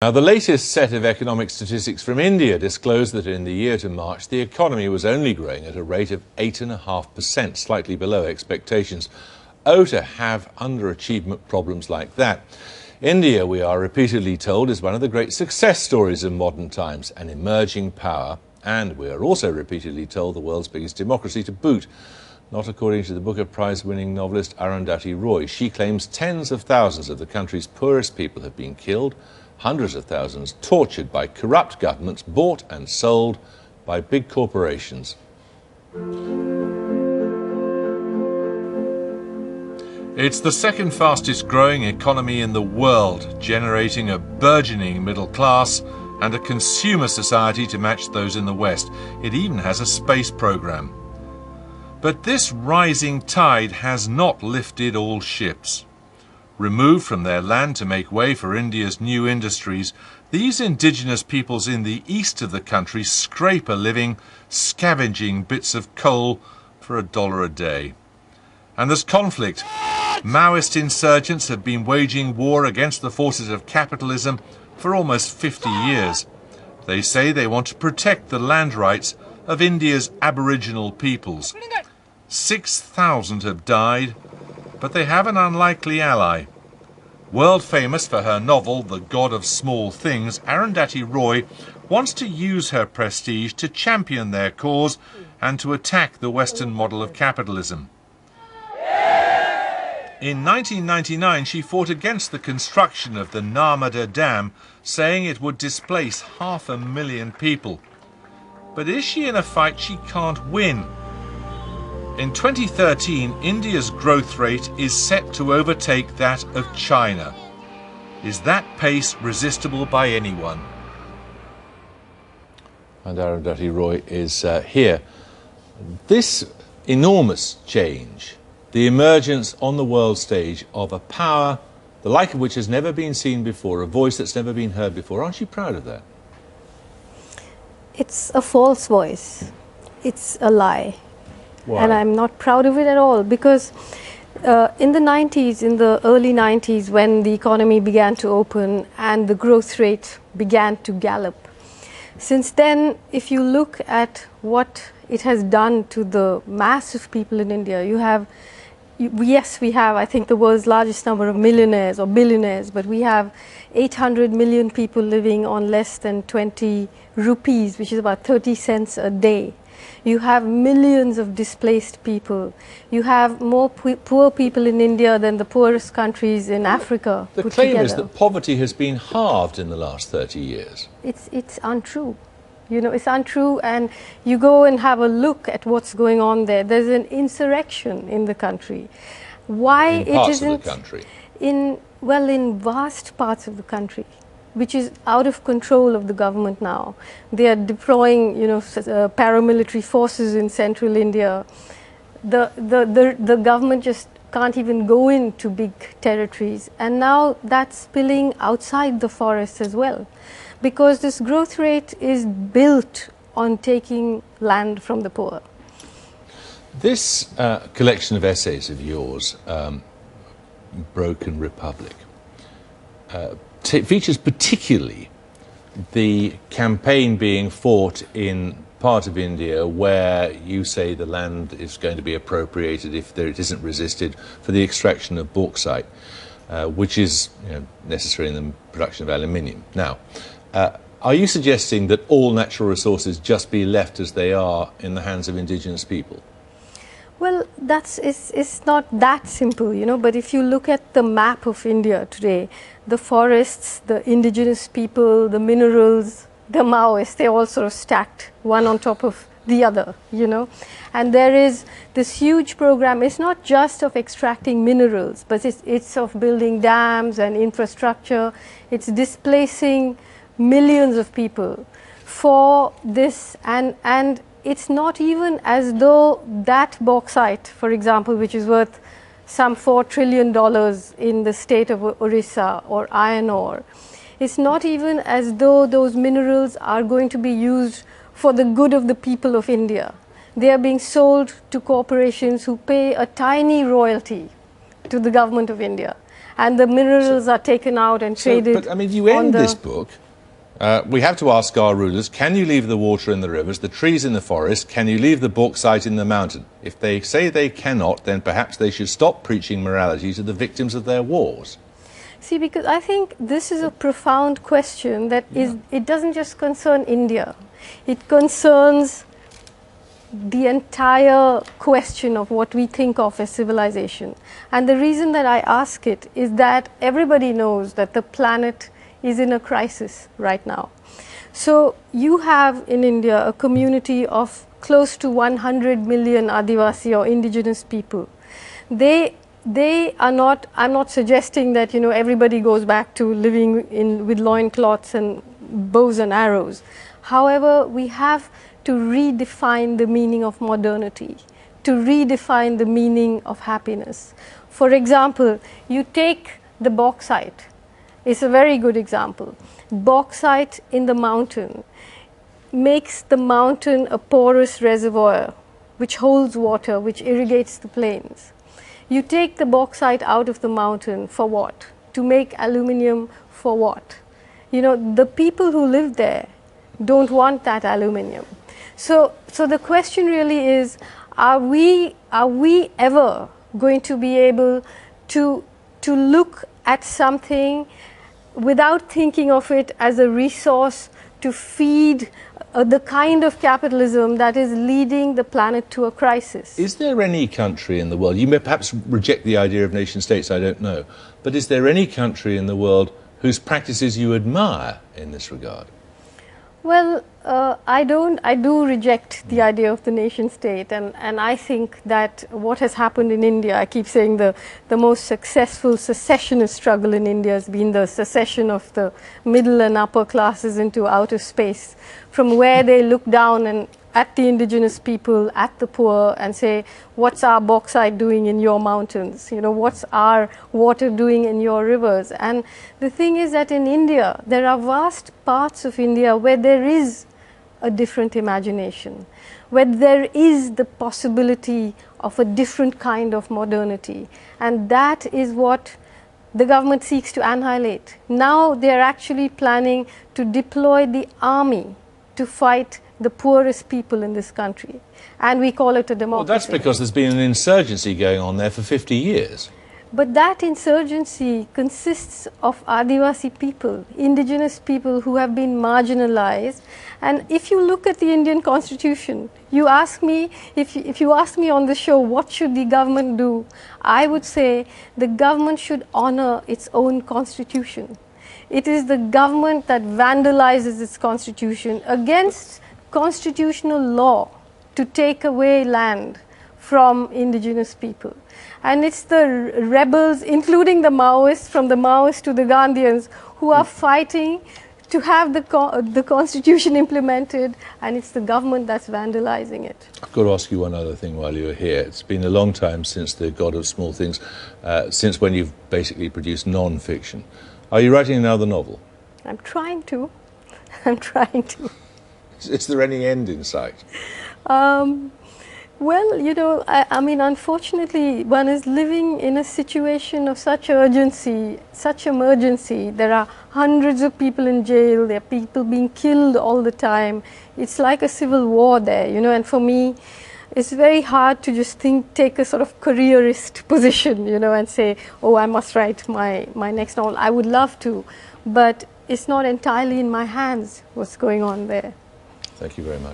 Now, the latest set of economic statistics from India disclosed that in the year to March, the economy was only growing at a rate of 8.5%, slightly below expectations. Oh, to have underachievement problems like that. India, we are repeatedly told, is one of the great success stories of modern times, an emerging power, and we are also repeatedly told the world's biggest democracy to boot. Not according to the Booker Prize-winning novelist Arundhati Roy. She claims tens of thousands of the country's poorest people have been killed, hundreds of thousands tortured by corrupt governments, bought and sold by big corporations. It's the second fastest growing economy in the world, generating a burgeoning middle class and a consumer society to match those in the West. It even has a space program. But this rising tide has not lifted all ships. Removed from their land to make way for India's new industries, these indigenous peoples in the east of the country scrape a living scavenging bits of coal for $1 a day. And there's conflict. Maoist insurgents have been waging war against the forces of capitalism for almost 50 years. They say they want to protect the land rights of India's Aboriginal peoples. 6,000 have died, but they have an unlikely ally. World famous for her novel, The God of Small Things, Arundhati Roy wants to use her prestige to champion their cause and to attack the Western model of capitalism. In 1999, she fought against the construction of the Narmada Dam, saying it would displace 500,000 people. But is she in a fight she can't win? In 2013, India's growth rate is set to overtake that of China. Is that pace resistible by anyone? And Arundhati Roy is here. This enormous change, the emergence on the world stage of a power, the like of which has never been seen before, a voice that's never been heard before, aren't you proud of that? It's a false voice. It's a lie. Why? And I'm not proud of it at all, because in the early 90s, when the economy began to open and the growth rate began to gallop, since then, if you look at what it has done to the mass of people in India, yes, we have, I think, the world's largest number of millionaires or billionaires, but we have 800 million people living on less than 20 rupees, which is about 30 cents a day. You have millions of displaced people. You have more poor people in India than the poorest countries in Africa The put claim together. is that poverty has been halved in the last 30 years. It's untrue. You know, it's untrue, and you go and have a look at what's going on there. There's an insurrection in the country. Why In it parts isn't of the country. in vast parts of the country, which is out of control of the government now. They are deploying, paramilitary forces in central India. The government just can't even go into big territories, and now that's spilling outside the forests as well, because this growth rate is built on taking land from the poor. This collection of essays of yours, Broken Republic, features particularly the campaign being fought in part of India where you say the land is going to be appropriated if it isn't resisted for the extraction of bauxite, which is necessary in the production of aluminium. Now, are you suggesting that all natural resources just be left as they are in the hands of indigenous people? Well, it's not that simple, but if you look at the map of India today, the forests, the indigenous people, the minerals, the Maoists, they're all sort of stacked one on top of the other, And there is this huge program. It's not just of extracting minerals, but it's of building dams and infrastructure. It's displacing millions of people for this, and it's not even as though that bauxite, for example, which is worth some $4 trillion in the state of Orissa, or iron ore, it's not even as though those minerals are going to be used for the good of the people of India. They are being sold to corporations who pay a tiny royalty to the government of India. and the minerals are taken out and traded. But I mean, you end this book. We have to ask our rulers, can you leave the water in the rivers, the trees in the forest, can you leave the bauxite in the mountain? If they say they cannot, then perhaps they should stop preaching morality to the victims of their wars. See, because I think this is a profound question that it doesn't just concern India. It concerns the entire question of what we think of as civilization. And the reason that I ask it is that everybody knows that the planet is in a crisis right now. So you have in India a community of close to 100 million Adivasi or indigenous people. They are not, I'm not suggesting that, you know, everybody goes back to living with loincloths and bows and arrows. However, we have to redefine the meaning of modernity, to redefine the meaning of happiness. For example, you take the bauxite. It's a very good example. Bauxite in the mountain makes the mountain a porous reservoir which holds water, which irrigates the plains. You take the bauxite out of the mountain for what? To make aluminium for what? You know, the people who live there don't want that aluminium. So the question really is, are we ever going to be able to look at something without thinking of it as a resource to feed the kind of capitalism that is leading the planet to a crisis? Is there any country in the world, you may perhaps reject the idea of nation states, I don't know, but is there any country in the world whose practices you admire in this regard? Well, I do reject the idea of the nation state, and I think that what has happened in India, I keep saying the most successful secessionist struggle in India has been the secession of the middle and upper classes into outer space, from where they look down and at the indigenous people, at the poor, and say, what's our bauxite doing in your mountains? You know, what's our water doing in your rivers? And the thing is that in India, there are vast parts of India where there is a different imagination, where there is the possibility of a different kind of modernity. And that is what the government seeks to annihilate. Now they are actually planning to deploy the army to fight the poorest people in this country, and we call it a democracy. Well, that's because there's been an insurgency going on there for 50 years. But that insurgency consists of Adivasi people, indigenous people who have been marginalized. And if you look at the Indian Constitution, you ask me, if you ask me on the show, what should the government do? I would say the government should honor its own constitution. It is the government that vandalizes its constitution against constitutional law to take away land from indigenous people. And it's the rebels, including the Maoists, from the Maoists to the Gandhians, who are fighting to have the constitution implemented, and it's the government that's vandalizing it. I've got to ask you one other thing while you're here. It's been a long time since The God of Small Things, since when you've basically produced non-fiction. Are you writing another novel? I'm trying to. I'm trying to. Is there any end in sight? Well, you know, I mean, unfortunately, one is living in a situation of such urgency, such emergency. There are hundreds of people in jail. There are people being killed all the time. It's like a civil war there, you know, and for me, it's very hard to just take a sort of careerist position, you know, and say, oh, I must write my next novel. I would love to, but it's not entirely in my hands what's going on there. Thank you very much.